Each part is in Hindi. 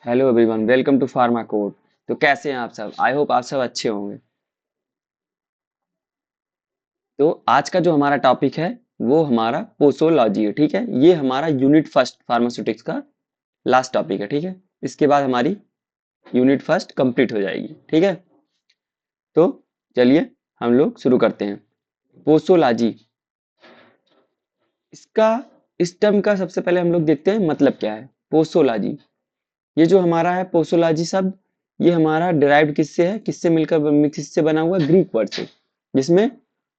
Hello everyone, welcome to pharma code. तो कैसे हैं आप सब? आई होप आप सब अच्छे होंगे। तो आज का जो हमारा टॉपिक है वो हमारा पोसोलॉजी है। ठीक है, ये हमारा यूनिट फर्स्ट फार्मास्यूटिक्स का लास्ट टॉपिक है। ठीक है, इसके बाद हमारी यूनिट फर्स्ट कंप्लीट हो जाएगी। ठीक है, तो चलिए हम लोग शुरू करते हैं। पोसोलॉजी, इसका इस टर्म का सबसे पहले हम लोग देखते हैं मतलब क्या है। पोसोलॉजी, ये जो हमारा है पोसोलॉजी शब्द, ये हमारा डिराइव्ड किससे है, किससे मिलकर किससे बना हुआ? ग्रीक वर्ड से, जिसमें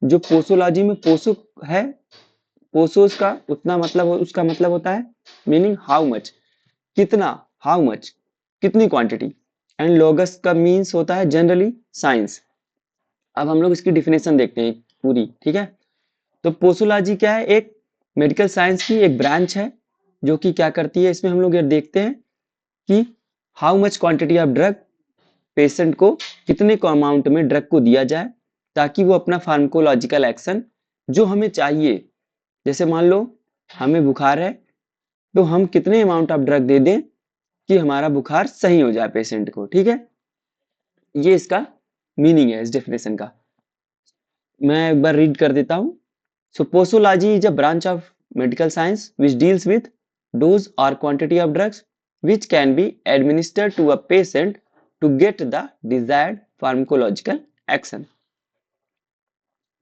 जो पोसोलॉजी में पोसो है, पोसोस का उतना मतलब उसका मतलब होता है मीनिंग हाउ मच, कितना, हाउ मच, कितनी क्वांटिटी। एंड लोगस का मीन्स होता है जनरली साइंस। अब हम लोग इसकी डिफिनेशन देखते हैं पूरी। ठीक है, तो पोसोलॉजी क्या है? एक मेडिकल साइंस की एक ब्रांच है जो कि क्या करती है, इसमें हम लोग ये देखते हैं कि how much quantity of drug, patient को कितने को अमाउंट में ड्रग को दिया जाए ताकि वो अपना फार्माकोलॉजिकल एक्शन जो हमें चाहिए, जैसे मान लो हमें बुखार है तो हम कितने अमाउंट ऑफ ड्रग दे दें कि हमारा बुखार सही हो जाए पेशेंट को। ठीक है, ये इसका मीनिंग है इस डेफिनेशन का। मैं एक बार रीड कर देता हूँ। So posology is a branch of medical science which deals with dose or quantity of drugs which can be administered to a patient to get the desired pharmacological action।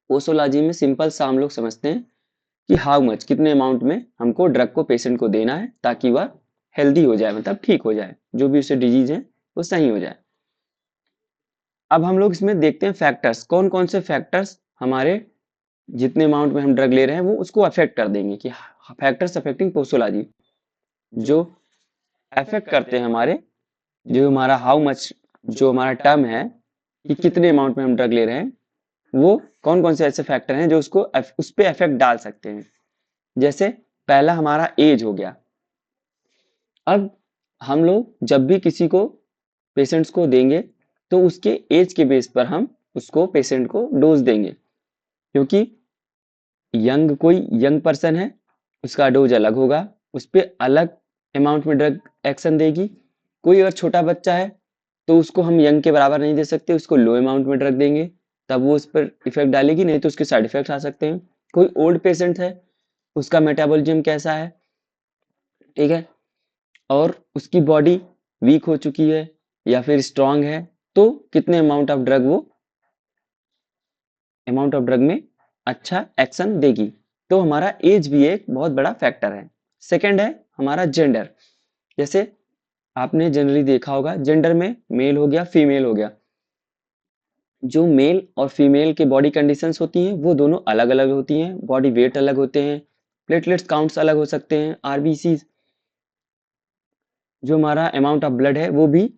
Posology में सिंपल सा हम लोग समझते हैं कि हाउ मच, कितने अमाउंट में हमको ड्रग को पेशेंट को देना है ताकि वह हेल्दी हो जाए, मतलब ठीक हो जाए, जो भी उसे डिजीज है वो सही हो जाए। अब हम लोग इसमें देखते हैं फैक्टर्स, कौन कौन से फैक्टर्स हमारे जितने अमाउंट में हम ड्रग ले रहे हैं वो उसको अफेक्ट कर देंगे, कि फैक्टर्स अफेक्टिंग पोसोलॉजी जो अफेक्ट करते हैं हमारे, जो हमारा हाउ मच, जो हमारा टर्म है कि कितने अमाउंट में हम ड्रग ले रहे हैं, वो कौन कौन से ऐसे फैक्टर हैं जो उसको उस पर इफेक्ट डाल सकते हैं। जैसे पहला हमारा एज हो गया। अब हम लोग जब भी किसी को पेशेंट्स को देंगे तो उसके एज के बेस पर हम उसको पेशेंट को डोज देंगे, क्योंकि यंग कोई यंग पर्सन है उसका डोज अलग होगा, उस पर अलग अमाउंट में ड्रग एक्शन देगी। कोई अगर छोटा बच्चा है तो उसको हम यंग के बराबर नहीं दे सकते, उसको लो अमाउंट में ड्रग देंगे तब वो उस पर इफेक्ट डालेगी, नहीं तो उसके साइड इफेक्ट आ सकते हैं। कोई ओल्ड पेशेंट है, उसका मेटाबॉलिज्म कैसा है, ठीक है, और उसकी बॉडी वीक हो चुकी है या फिर स्ट्रांग है, तो कितने अमाउंट ऑफ ड्रग में अच्छा एक्शन देगी। तो हमारा एज भी एक बहुत बड़ा फैक्टर है। सेकंड है हमारा जेंडर। जैसे आपने जनरली देखा होगा जेंडर में मेल हो गया, फीमेल हो गया। जो मेल और फीमेल के बॉडी कंडीशंस होती हैं वो दोनों अलग अलग होती हैं, बॉडी वेट अलग होते हैं, प्लेटलेट्स काउंट्स अलग हो सकते हैं, आरबीसी, जो हमारा अमाउंट ऑफ ब्लड है वो भी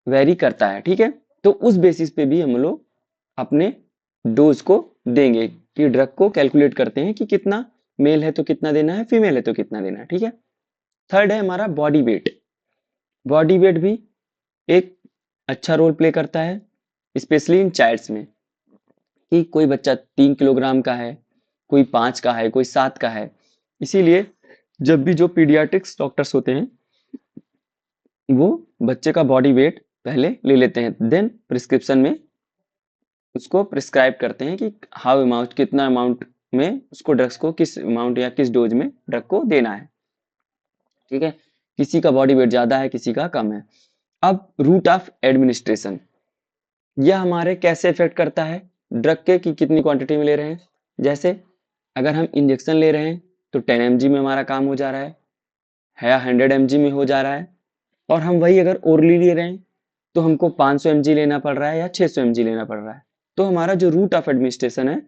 वेरी करता है। ठीक है, तो उस बेसिस पे भी हम लोग अपने डोज को देंगे, कि ड्रग को कैलकुलेट करते हैं कि कितना मेल है तो कितना देना है, फीमेल है तो कितना देना है। ठीक है, थर्ड है हमारा बॉडी वेट। बॉडी वेट भी एक अच्छा रोल प्ले करता है, स्पेशली इन चाइल्ड्स में, कि कोई बच्चा 3 किलोग्राम का है, कोई 5 का है, कोई 7 का है। इसीलिए जब भी जो पीडियाट्रिक्स डॉक्टर्स होते हैं वो बच्चे का बॉडी वेट पहले ले लेते हैं, देन प्रिस्क्रिप्शन में उसको प्रिस्क्राइब करते हैं कि हाउ अमाउंट, कितना अमाउंट में उसको ड्रग्स को किस अमाउंट या किस डोज में ड्रग को देना है। ठीक है, किसी का बॉडी वेट ज्यादा है, किसी का कम है। अब रूट ऑफ एडमिनिस्ट्रेशन, यह हमारे कैसे इफेक्ट करता है ड्रग के, कि कितनी क्वांटिटी में ले रहे हैं। जैसे अगर हम इंजेक्शन ले रहे हैं तो 10 mg में हमारा काम हो जा रहा है या 100 mg में हो जा रहा है, और हम वही अगर ओरली ले रहे हैं तो हमको 500 mg लेना पड़ रहा है या 600 mg लेना पड़ रहा है। तो हमारा जो रूट ऑफ एडमिनिस्ट्रेशन है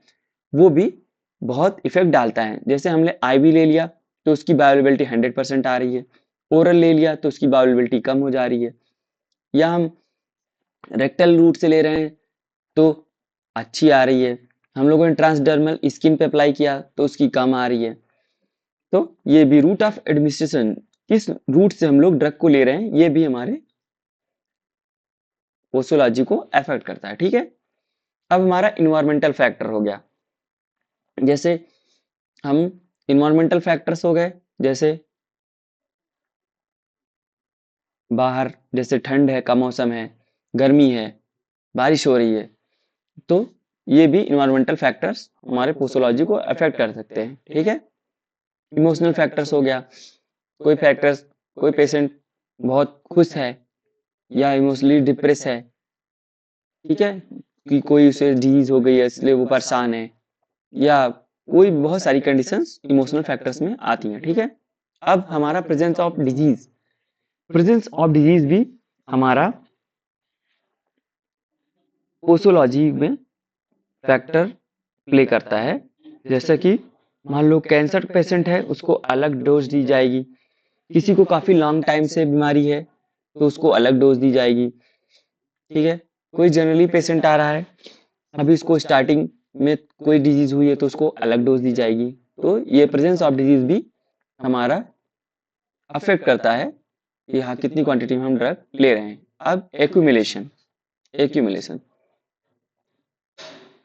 वो भी बहुत इफेक्ट डालता है। जैसे हमने आईवी ले लिया तो उसकी बायोअवेलेबिलिटी 100% आ रही है, ओरल ले लिया तो उसकी बायोअवेलेबिलिटी कम हो जा रही है, या हम रेक्टल रूट से ले रहे हैं तो अच्छी आ रही है, हम लोगों ने ट्रांसडर्मल स्किन पे अप्लाई किया तो उसकी कम आ रही है। तो ये भी रूट ऑफ एडमिनिस्ट्रेशन, किस रूट से हम लोग ड्रग को ले रहे हैं, ये भी हमारे पोसोलॉजी को अफेक्ट करता है। ठीक है, अब हमारा इन्वायरमेंटल फैक्टर हो गया। जैसे हम, इन्वायरमेंटल फैक्टर्स हो गए जैसे बाहर जैसे ठंड है का मौसम है, गर्मी है, बारिश हो रही है, तो ये भी इन्वायरमेंटल फैक्टर्स हमारे पोसोलॉजी को अफेक्ट कर सकते हैं। ठीक है, इमोशनल फैक्टर्स हो गया, कोई फैक्टर्स, कोई पेशेंट बहुत खुश है या इमोशनली डिप्रेस है, ठीक है, कि कोई उसे डिजीज हो गई है इसलिए वो परेशान है, या कोई बहुत सारी कंडीशंस इमोशनल फैक्टर्स में आती हैं। ठीक है, अब हमारा presence of disease, presence of disease भी हमारा पोसोलॉजी में फैक्टर प्ले करता है। जैसे कि मान लो कैंसर पेशेंट है, उसको अलग डोज दी जाएगी, किसी को काफी लॉन्ग टाइम से बीमारी है तो उसको अलग डोज दी जाएगी। ठीक है, कोई जनरली पेशेंट आ रहा है, अभी उसको स्टार्टिंग में कोई डिजीज हुई है तो उसको अलग डोज दी जाएगी। तो ये प्रेजेंस ऑफ डिजीज भी हमारा अफेक्ट करता है कि हाँ कितनी क्वांटिटी में हम ड्रग ले रहे हैं। अब एक्यूमुलेशन, एक्यूमुलेशन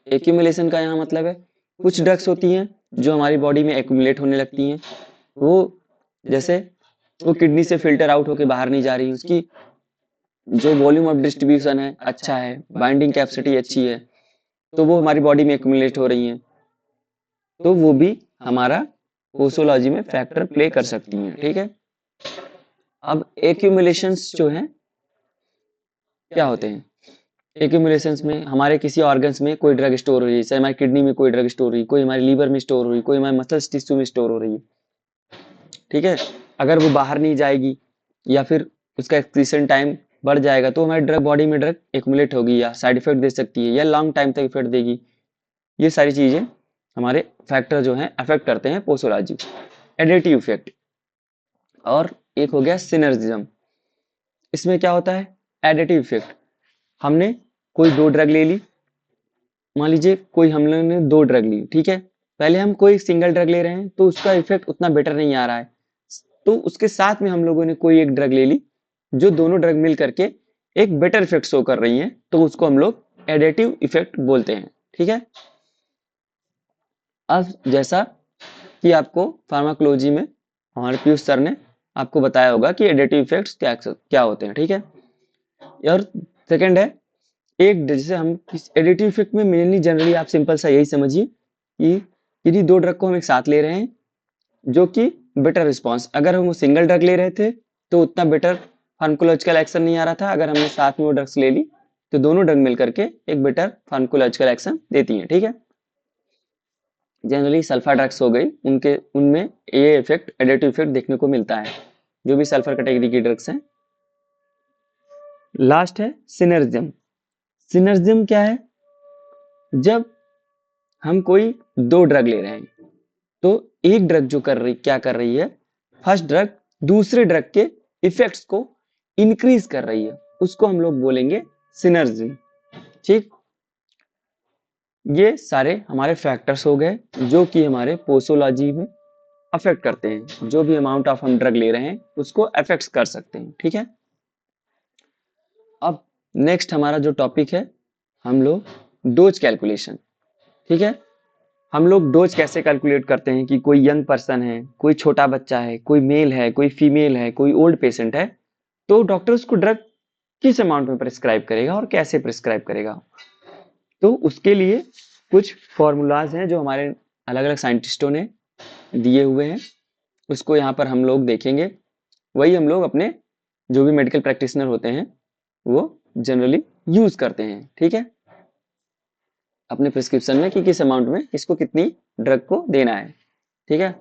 एक्यूमुलेशन का यहाँ मतलब है कुछ ड्रग्स होती हैं जो हमारी बॉडी में एक्यूमुलेट होने लगती हैं, वो जैसे वो किडनी से फिल्टर आउट होके बाहर नहीं जा रही, उसकी जो वॉल्यूम ऑफ डिस्ट्रीब्यूशन है अच्छा है, बाइंडिंग कैपेसिटी अच्छी है, तो वो हमारी बॉडी में एक्यूमुलेट हो रही हैं, तो वो भी हमारा पोसोलॉजी में फैक्टर प्ले कर सकती हैं। ठीक है, अब एक्यूमुलेशंस जो हैं क्या होते हैं, एक्यूमुलेशंस में हमारे किसी ऑर्गन्स में कोई ड्रग स्टोर हो रही है, जैसे हमारी किडनी में कोई ड्रग स्टोर हुई, कोई हमारे लीवर में स्टोर हुई, कोई हमारे मसल्स टिश्यू में स्टोर हो रही है। ठीक है, अगर वो बाहर नहीं जाएगी या फिर उसका एक्सक्रीशन टाइम बढ़ जाएगा तो हमारी ड्रग बॉडी में ड्रग एक्यूमुलेट होगी या साइड इफेक्ट दे सकती है या लॉन्ग टाइम तक इफेक्ट देगी। ये सारी चीजें हमारे फैक्टर जो हैं अफेक्ट करते हैं पोसोलॉजी। एडिटिव इफेक्ट, और एक हो गया सिनर्जिज्म। इसमें क्या होता है, एडिटिव इफेक्ट, हमने कोई दो ड्रग ले ली, मान लीजिए कोई हम लोगों ने दो ड्रग ली, ठीक है, पहले हम कोई सिंगल ड्रग ले रहे हैं तो उसका इफेक्ट उतना बेटर नहीं आ रहा है, तो उसके साथ में हम लोगों ने कोई एक ड्रग ले ली जो दोनों ड्रग मिल करके एक बेटर इफेक्ट शो कर रही हैं, तो उसको हम लोग एडिटिव इफेक्ट बोलते हैं। ठीक है, अब जैसा कि आपको फार्माकोलॉजी में हमारे पीयूष सर ने आपको बताया होगा कि एडिटिव इफेक्ट्स क्या क्या होते हैं। ठीक है, और सेकंड है एक, जैसे हम एडिटिव इफेक्ट में मेनली जनरली आप सिंपल सा यही समझिए कि यदि दो ड्रग को हम एक साथ ले रहे हैं जो कि बेटर रिस्पॉन्स, अगर हम वो सिंगल ड्रग ले रहे थे तो उतना बेटर फार्माकोलॉजिकल एक्शन नहीं आ रहा था, अगर हमने साथ में वो ड्रग्स ले ली तो दोनों ड्रग मिल करके एक बेटर फार्माकोलॉजिकल एक्शन देती हैं। ठीक है, जनरली सल्फर ड्रग्स हो गई, उनके उनमें ये इफेक्ट एडिटिव इफेक्ट देखने को मिलता है, जो भी सल्फर कैटेगरी की ड्रग्स हैं। लास्ट है सिनर्जिज्म। सिनर्जिज्म क्या है, जब हम कोई दो ड्रग ले रहे हैं तो एक ड्रग जो क्या कर रही है, फर्स्ट ड्रग दूसरे ड्रग के इफेक्ट्स को इंक्रीज कर रही है, उसको हम लोग बोलेंगे सिनर्जिज्म। ठीक, ये सारे हमारे फैक्टर्स हो गए जो कि हमारे पोसोलॉजी में अफेक्ट करते हैं, जो भी अमाउंट ऑफ हम ड्रग ले रहे हैं उसको अफेक्ट कर सकते हैं। ठीक है, अब नेक्स्ट हमारा जो टॉपिक है, हम लोग डोज कैलकुलेशन। ठीक है, हम लोग डोज कैसे कैलकुलेट करते हैं कि कोई यंग पर्सन है, कोई छोटा बच्चा है, कोई मेल है, कोई फीमेल है, कोई ओल्ड पेशेंट है, तो डॉक्टर उसको ड्रग किस अमाउंट में प्रिस्क्राइब करेगा और कैसे प्रिस्क्राइब करेगा। तो उसके लिए कुछ फॉर्मूलाज हैं जो हमारे अलग अलग साइंटिस्टों ने दिए हुए हैं, उसको यहाँ पर हम लोग देखेंगे, वही हम लोग अपने जो भी मेडिकल प्रैक्टिशनर होते हैं वो जनरली यूज करते हैं। ठीक है, अपने प्रिस्क्रिप्शन में कि किस अमाउंट में इसको कितनी ड्रग को देना है। ठीक है,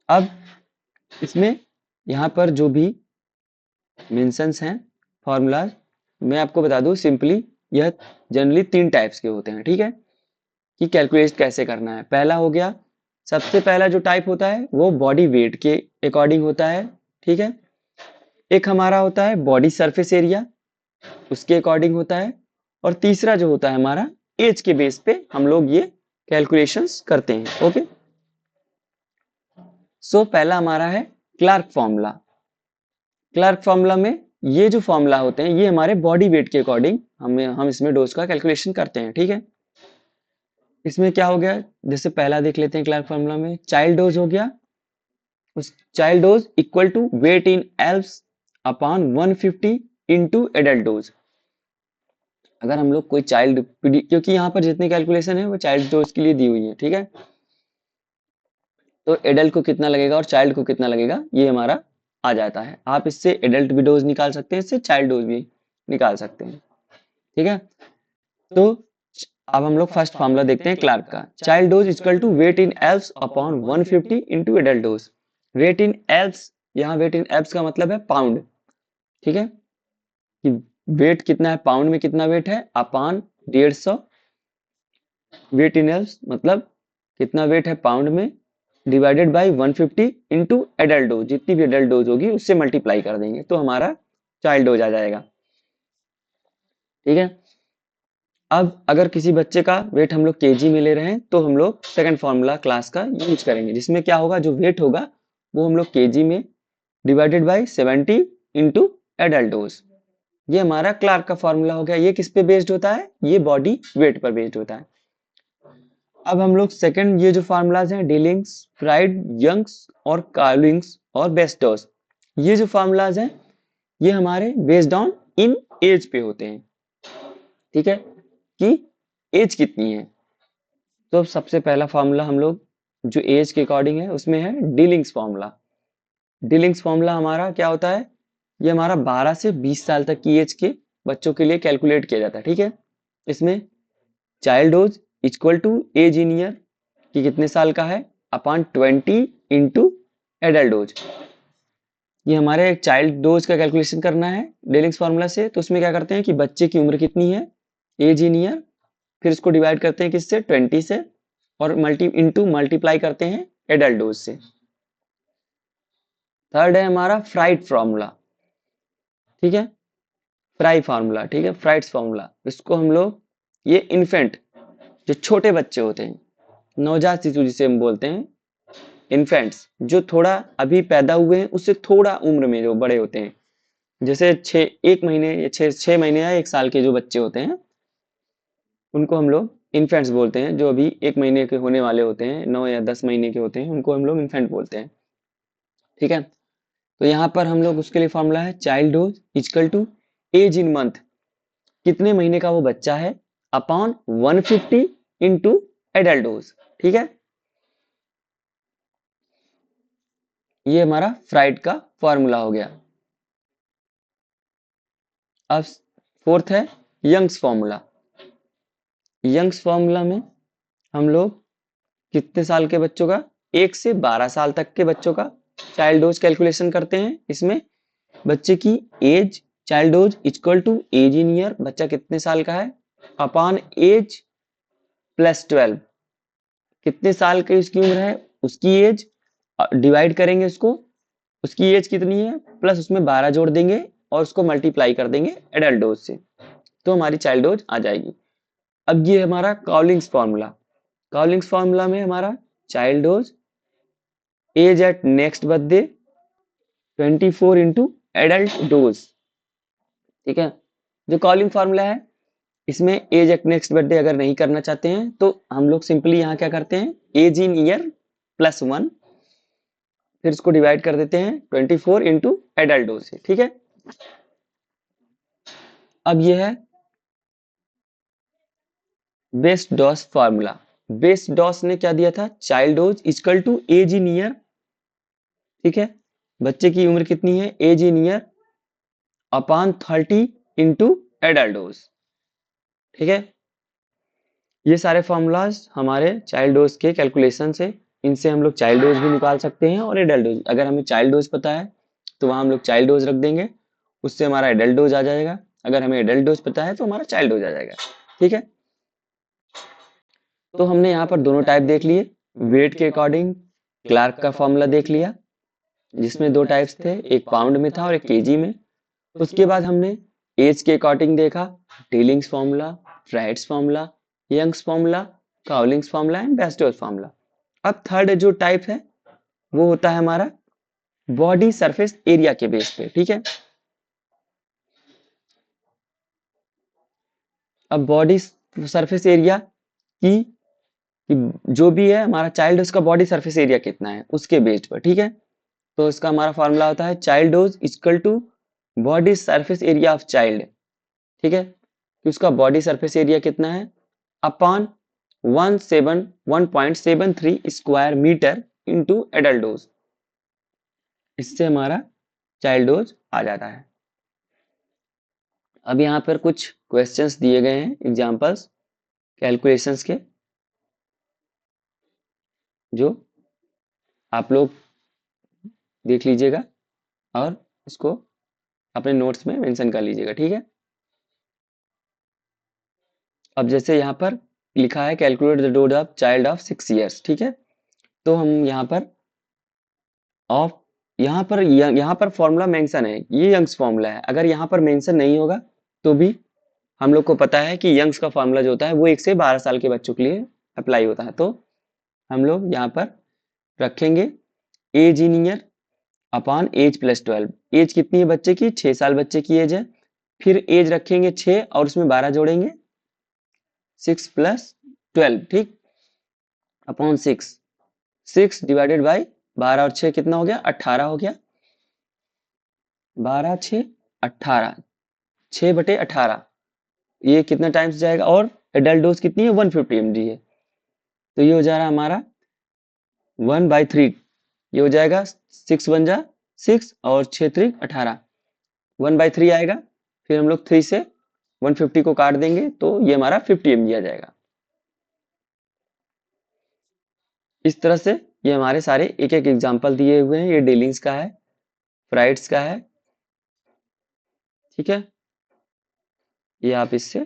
अब इसमें यहाँ पर जो भी मेंशंस हैं फॉर्मूला, मैं आपको बता दूं सिंपली, यह जनरली तीन टाइप्स के होते हैं। ठीक है, कि कैलकुलेट कैसे करना है। पहला हो गया, सबसे पहला जो टाइप होता है वो बॉडी वेट के अकॉर्डिंग होता है। ठीक है, एक हमारा होता है बॉडी सरफेस एरिया, उसके अकॉर्डिंग होता है, और तीसरा जो होता है हमारा एज के बेस पे हम लोग ये कैलकुलेशंस करते हैं। ओके, सो पहला हमारा है क्लार्क फॉर्मूला। क्लार्क फॉर्मूला में ये जो फॉर्मूला होते हैं ये हमारे बॉडी वेट के अकॉर्डिंग हम इसमें डोज का कैलकुलेशन करते हैं। ठीक है, इसमें क्या हो गया, जैसे पहला देख लेते हैं क्लार्क फॉर्मूला में, चाइल्ड डोज हो गया उस child dose equal to weight in lbs upon 150 into adult dose. अगर हम लोग कोई चाइल्ड, क्योंकि यहाँ पर जितनी कैलकुलेशन है वो चाइल्ड डोज के लिए दी हुई है, ठीक है, तो एडल्ट को कितना लगेगा और चाइल्ड को कितना लगेगा ये हमारा आ जाता है। आप इससे एडल्ट भी डोज निकाल सकते हैं, इससे चाइल्ड डोज भी निकाल सकते हैं, ठीक है। तो अब हम लोग फर्स्ट फॉर्मूला देखते हैं क्लार्क का। Child dose equal to weight in lbs upon 150 into adult dose. Weight in lbs, यहाँ वेट इन एल्व्स का मतलब है पाउंड, ठीक है, कि वेट कितना है, पाउंड में कितना वेट है, अपॉन 150 वेट इन एल्व्स मतलब कितना वेट है पाउंड में, divided by 150 into adult dose, जितनी भी एडल्ट डोज होगी उससे मल्टीप्लाई कर देंगे तो हमारा चाइल्ड डोज आ जाएगा, ठीक है। अब अगर किसी बच्चे का वेट हम लोग केजी में ले रहे हैं तो हम लोग सेकंड फॉर्मूला क्लास का यूज करेंगे, जिसमें क्या होगा, जो वेट होगा वो हम लोग केजी में divided by 70 into adult dose. ये हमारा क्लार्क का फॉर्मूला हो गया। ये किस पे बेस्ड होता है, ये बॉडी वेट पर बेस्ड होता है। अब हम लोग सेकंड, ये जो फार्मूलाज हैं डीलिंग्स, फ्राइड, यंग्स और कार्लिंग्स और बेस्टर्स, ये जो फार्मूलाज हैं ये हमारे बेस्ड ऑन इन एज पे होते हैं, ठीक है, कि एज कितनी है। तो सबसे पहला फार्मूला हम लोग जो एज के अकॉर्डिंग है उसमें है डीलिंग्स फार्मूला। डीलिंग्स फार्मूला हमारा क्या होता है, ये हमारा 12 से 20 साल तक की एज के बच्चों के लिए कैलकुलेट किया जाता है, ठीक है। इसमें child dose equal to age in year कि कितने साल का है अपॉन 20 इंटू एडल्ट डोज। ये हमारे चाइल्ड डोज का कैलकुलेशन करना है डेलिंग्स फार्मूला से, तो उसमें क्या करते हैं कि बच्चे की उम्र कितनी है, एज इन ईयर, फिर इसको डिवाइड करते हैं किससे, 20 से, और मल्टीप्लाई करते हैं एडल्ट डोज से। थर्ड है हमारा फ्राइड फार्मूला, ठीक है, फ्राई फार्मूला, ठीक है, फ्राइड्स फार्मूला। इसको हम लोग, ये इन्फेंट जो छोटे बच्चे होते हैं, नवजात शिशु जिसे हम बोलते हैं, इन्फेंट्स जो थोड़ा अभी पैदा हुए हैं उससे थोड़ा उम्र में जो बड़े होते हैं, जैसे 1 महीने या 6 महीने या 1 साल के जो बच्चे होते हैं उनको हम लोग इन्फेंट्स बोलते हैं। जो अभी 1 महीने के होने वाले होते हैं, 9 या 10 महीने के होते हैं, उनको हम लोग इन्फेंट बोलते हैं, ठीक है। तो यहाँ पर हम लोग उसके लिए फॉर्मूला है child dose equal to age in month, कितने महीने का वो बच्चा है, अपॉन 150 इंटू एडल्ट डोज, ठीक है। ये हमारा फ्राइड का फॉर्मूला हो गया। अब फोर्थ है यंग्स फॉर्मूला। यंग्स फॉर्मूला में हम लोग कितने साल के बच्चों का, 1 से 12 साल तक के बच्चों का चाइल्ड डोज कैलकुलेशन करते हैं। इसमें बच्चे की age, child dose equal to age in year, बच्चा कितने साल का है, अपॉन एज प्लस 12, कितने साल की उसकी उम्र है उसकी एज डिवाइड करेंगे उसको, उसकी एज कितनी है प्लस उसमें 12 जोड़ देंगे और उसको मल्टीप्लाई कर देंगे एडल्ट डोज से, तो हमारी चाइल्ड डोज आ जाएगी। अब ये हमारा कॉलिंग्स फॉर्मूला। कॉलिंग्स फॉर्मूला में हमारा child dose age at next birthday 24 into adult dose, ठीक है। जो कॉलिंग फॉर्मूला है इसमें एज एट नेक्स्ट बर्थडे अगर नहीं करना चाहते हैं तो हम लोग सिंपली यहाँ क्या करते हैं, एज इन ईयर प्लस 1, फिर इसको डिवाइड कर देते हैं 24 इंटू एडल्ट डोज से, ठीक है। अब ये है Bastedo's formula. Bastedo's ने क्या दिया था, child dose equal to age in year, ठीक है, बच्चे की उम्र कितनी है age in year upon 30 into adult dose, ठीक है। ये सारे फॉर्मूलाज हमारे चाइल्ड डोज के कैलकुलेशन से, इनसे हम लोग चाइल्ड डोज भी निकाल सकते हैं और एडल्ट डोज। अगर हमें चाइल्ड डोज पता है तो वहां हम लोग चाइल्ड डोज रख देंगे, उससे हमारा एडल्ट डोज आ जाएगा। अगर हमें एडल्ट डोज पता है तो हमारा चाइल्ड डोज आ जाएगा, ठीक है। तो हमने यहाँ पर दोनों टाइप देख लिए, वेट के अकॉर्डिंग क्लार्क का फॉर्मूला देख लिया जिसमें 2 टाइप्स थे, एक पाउंड में था और एक केजी में। उसके बाद हमने एज के अकॉर्डिंग देखा, Dilling's formula, Fried's formula, Young's formula, Cowling's formula and Bastedo's formula. अब थर्ड जो टाइप है वो होता है हमारा बॉडी सरफेस एरिया के बेस पे, ठीक है। अब बॉडी सरफेस एरिया की कि जो भी है हमारा चाइल्ड उसका बॉडी सरफेस एरिया कितना है उसके बेस्ड पर, ठीक है। तो इसका हमारा फॉर्मूला होता है child dose equal to body surface area of child, ठीक है, कि उसका बॉडी सरफेस एरिया कितना है upon 1.73 square metre into adult dose, इससे हमारा चाइल्ड डोज आ जाता है। अब यहाँ पर कुछ क्वेश्चंस दिए गए हैं, एग्जांपल्स कैलकुलेशंस के, जो आप लोग देख लीजिएगा और इसको अपने नोट्स में मेंशन कर लीजिएगा, ठीक है। अब जैसे यहाँ पर लिखा है calculate the dose of child of 6 years, ठीक है, तो हम यहाँ पर ऑफ यहाँ पर फॉर्मूला मेंशन है, ये यंग्स फॉर्मूला है, अगर यहाँ पर मेंशन नहीं होगा तो भी हम लोग को पता है कि यंग्स का फॉर्मूला जो होता है वो 1 से 12 साल के बच्चों के लिए अप्लाई होता है। तो हम लोग यहाँ पर रखेंगे age in year upon age plus 12। Age कितनी है बच्चे की? 6 साल बच्चे की एज है, फिर एज रखेंगे 6 और उसमें 12 जोड़ेंगे 6 प्लस 12, ठीक, अपॉन 6 डिवाइडेड बाई 12 और 6 कितना हो गया? 18 हो गया। 12 6 18, 6 बटे 18, ये कितना टाइम्स जाएगा? और एडल्ट डोज कितनी है? 150 mg है, तो ये हो जा रहा है हमारा 1/3, ये हो जाएगा 6 बन जा 6 और 6 3 18, 1/3 आएगा, फिर हम लोग 3 से 150 को काट देंगे तो ये हमारा 50 mg आ जाएगा। इस तरह से ये हमारे सारे एक एक एग्जाम्पल दिए हुए हैं, ये डेलिंग्स का है, फ्राइड्स का है, ठीक है, ये आप इससे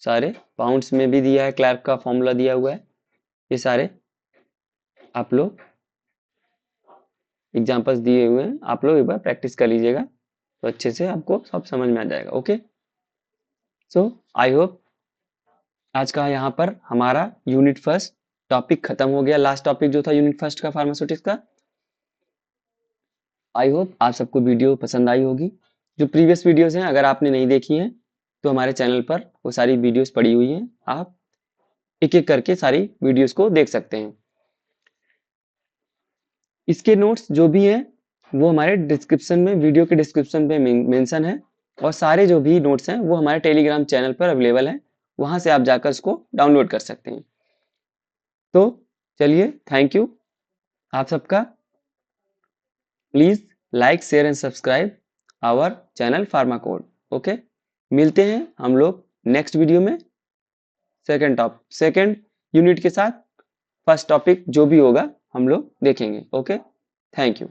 सारे पाउंड्स में भी दिया है, क्लार्क का फॉर्मूला दिया हुआ है, ये सारे आप लोग एग्जाम्पल्स दिए हुए हैं, आप लोग एक बार प्रैक्टिस कर लीजिएगा तो अच्छे से आपको सब समझ में आ जाएगा। ओके, सो आई होप आज का यहाँ पर हमारा यूनिट फर्स्ट टॉपिक खत्म हो गया, लास्ट टॉपिक जो था यूनिट फर्स्ट का फार्मास्यूटिक्स का। आई होप आप सबको वीडियो पसंद आई होगी। जो प्रीवियस वीडियोस हैं अगर आपने नहीं देखी हैं तो हमारे चैनल पर वो सारी वीडियोस पड़ी हुई हैं, आप एक एक करके सारी वीडियोस को देख सकते हैं। इसके नोट्स जो भी हैं वो हमारे डिस्क्रिप्शन में, वीडियो के डिस्क्रिप्शन में मेंशन है, और सारे जो भी नोट्स हैं वो हमारे टेलीग्राम चैनल पर अवेलेबल हैं, वहां से आप जाकर उसको डाउनलोड कर सकते हैं। तो चलिए, थैंक यू आप सबका। Please like share and subscribe our channel Pharmacode. Okay, मिलते हैं हम लोग नेक्स्ट वीडियो में सेकेंड यूनिट के साथ। फर्स्ट टॉपिक जो भी होगा हम लोग देखेंगे। Okay, thank you.